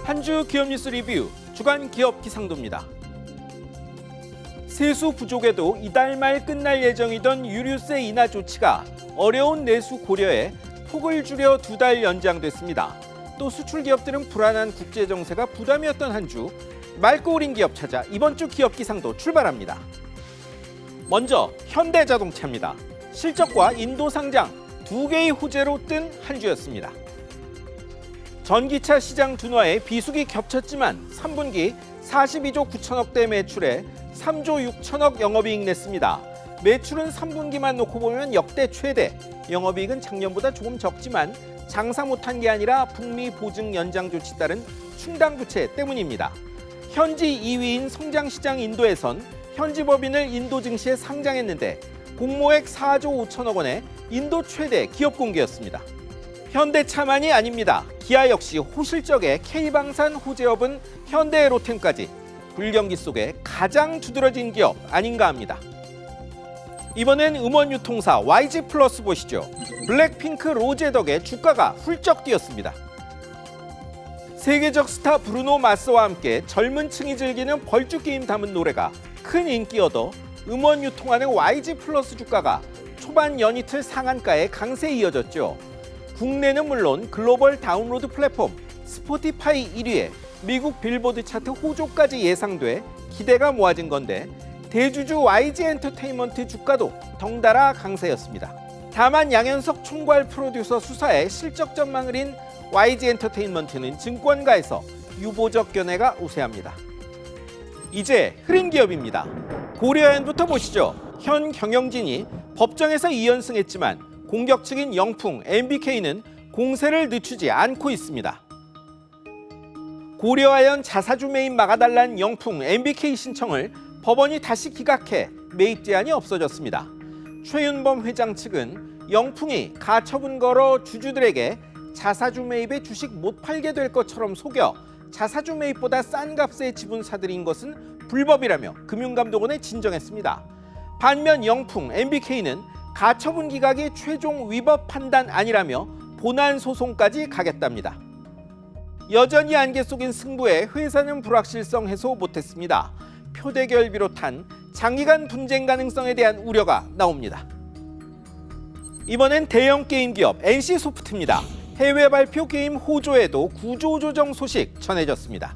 한 주 기업 뉴스 리뷰 주간 기업 기상도입니다. 세수 부족에도 이달 말 끝날 예정이던 유류세 인하 조치가 어려운 내수 고려에 폭을 줄여 2달 연장됐습니다. 또 수출 기업들은 불안한 국제 정세가 부담이었던 한 주, 맑고 우린 기업 찾아 이번 주 기업 기상도 출발합니다. 먼저 현대자동차입니다. 실적과 인도 상장 2개의 호재로 뜬 한 주였습니다. 전기차 시장 둔화에 비수기 겹쳤지만 3분기 42조 9천억대 매출에 3조 6천억 영업이익 냈습니다. 매출은 3분기만 놓고 보면 역대 최대, 영업이익은 작년보다 조금 적지만 장사 못한 게 아니라 북미 보증 연장 조치 따른 충당 부채 때문입니다. 현지 2위인 성장시장 인도에선 현지 법인을 인도 증시에 상장했는데 공모액 4조 5천억 원의 인도 최대 기업 공개였습니다. 현대차만이 아닙니다. 기아 역시 호실적의 K방산 호재업은 현대에로템까지 불경기 속에 가장 두드러진 기업 아닌가 합니다. 이번엔 음원유통사 YG 플러스 보시죠. 블랙핑크 로제 덕에 주가가 훌쩍 뛰었습니다. 세계적 스타 브루노 마스와 함께 젊은 층이 즐기는 벌주게임 담은 노래가 큰 인기 얻어 음원 유통하는 YG 플러스 주가가 초반 연이틀 상한가에 강세 이어졌죠. 국내는 물론 글로벌 다운로드 플랫폼 스포티파이 1위에 미국 빌보드 차트 호조까지 예상돼 기대가 모아진 건데 대주주 YG 엔터테인먼트 주가도 덩달아 강세였습니다. 다만 양현석 총괄 프로듀서 수사에 실적 전망을 인 YG 엔터테인먼트는 증권가에서 유보적 견해가 우세합니다. 이제 흐린 기업입니다. 고려아연부터 보시죠. 현 경영진이 법정에서 2연승했지만 공격 측인 영풍, MBK는 공세를 늦추지 않고 있습니다. 고려아연 자사주 매입 막아달라는 영풍, MBK 신청을 법원이 다시 기각해 매입 제한이 없어졌습니다. 최윤범 회장 측은 영풍이 가처분 걸어 주주들에게 자사주 매입에 주식 못 팔게 될 것처럼 속여 자사주 매입보다 싼 값에 지분 사들인 것은 불법이라며 금융감독원에 진정했습니다. 반면 영풍, MBK는 가처분 기각이 최종 위법 판단 아니라며 본안 소송까지 가겠답니다. 여전히 안개 속인 승부에 회사는 불확실성 해소 못했습니다. 표대결 비롯한 장기간 분쟁 가능성에 대한 우려가 나옵니다. 이번엔 대형 게임 기업 NC소프트입니다. 해외 발표 게임 호조에도 구조 조정 소식 전해졌습니다.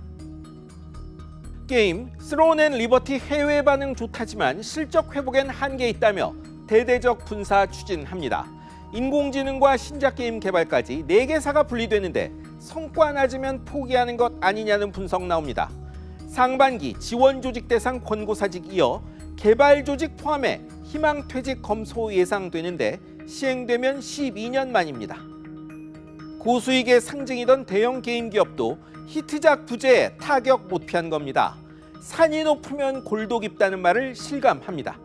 게임 스론 앤 리버티 해외 반응 좋다지만 실적 회복엔 한계 있다며 대대적 분사 추진합니다. 인공지능과 신작 게임 개발까지 4개사가 분리되는데 성과 낮으면 포기하는 것 아니냐는 분석 나옵니다. 상반기 지원 조직 대상 권고사직 이어 개발 조직 포함해 희망 퇴직 검소 예상되는데 시행되면 12년 만입니다. 고수익의 상징이던 대형 게임 기업도 히트작 부재에 타격 못 피한 겁니다. 산이 높으면 골도 깊다는 말을 실감합니다.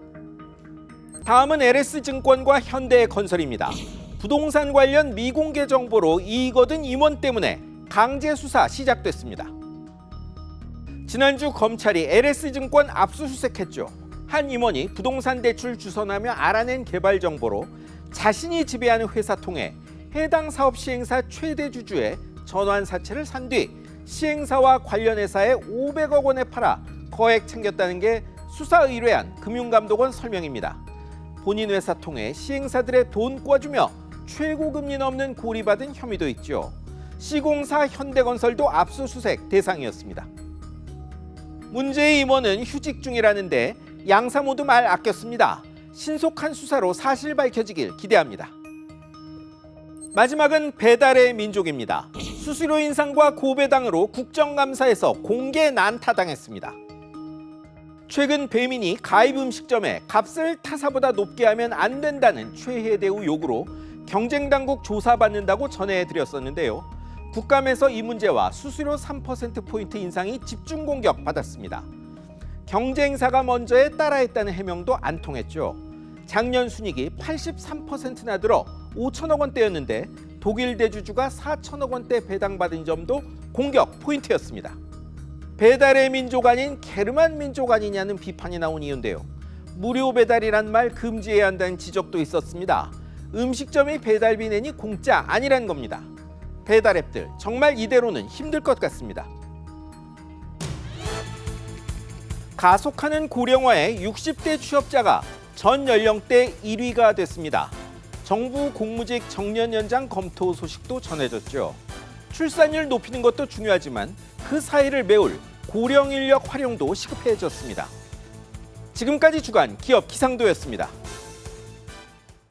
다음은 LS증권과 현대건설입니다. 부동산 관련 미공개 정보로 이익 얻은 임원 때문에 강제 수사 시작됐습니다. 지난주 검찰이 LS증권 압수수색했죠. 한 임원이 부동산 대출 주선하며 알아낸 개발 정보로 자신이 지배하는 회사 통해 해당 사업 시행사 최대 주주의 전환 사채를 산 뒤 시행사와 관련 회사에 500억 원에 팔아 거액 챙겼다는 게 수사 의뢰한 금융감독원 설명입니다. 본인 회사 통해 시행사들의 돈 꿔주며 최고 금리 넘는 고리받은 혐의도 있죠. 시공사 현대건설도 압수수색 대상이었습니다. 문제의 임원은 휴직 중이라는데 양사 모두 말 아꼈습니다. 신속한 수사로 사실 밝혀지길 기대합니다. 마지막은 배달의 민족입니다. 수수료 인상과 고배당으로 국정감사에서 공개 난타당했습니다. 최근 배민이 가입 음식점에 값을 타사보다 높게 하면 안 된다는 최혜 대우 요구로 경쟁당국 조사받는다고 전해드렸었는데요. 국감에서 이 문제와 수수료 3%포인트 인상이 집중 공격받았습니다. 경쟁사가 먼저에 따라했다는 해명도 안 통했죠. 작년 순이익이 83%나 들어 5천억 원대였는데 독일 대주주가 4천억 원대 배당받은 점도 공격 포인트였습니다. 배달의 민족 아닌 게르만 민족 아니냐는 비판이 나온 이유인데요. 무료 배달이란 말 금지해야 한다는 지적도 있었습니다. 음식점이 배달비 내니 공짜 아니란 겁니다. 배달앱들 정말 이대로는 힘들 것 같습니다. 가속하는 고령화에 60대 취업자가 전 연령대 1위가 됐습니다. 정부 공무직 정년 연장 검토 소식도 전해졌죠. 출산율 높이는 것도 중요하지만 그 사이를 메울 고령 인력 활용도 시급해졌습니다. 지금까지 주간 기업 기상도였습니다.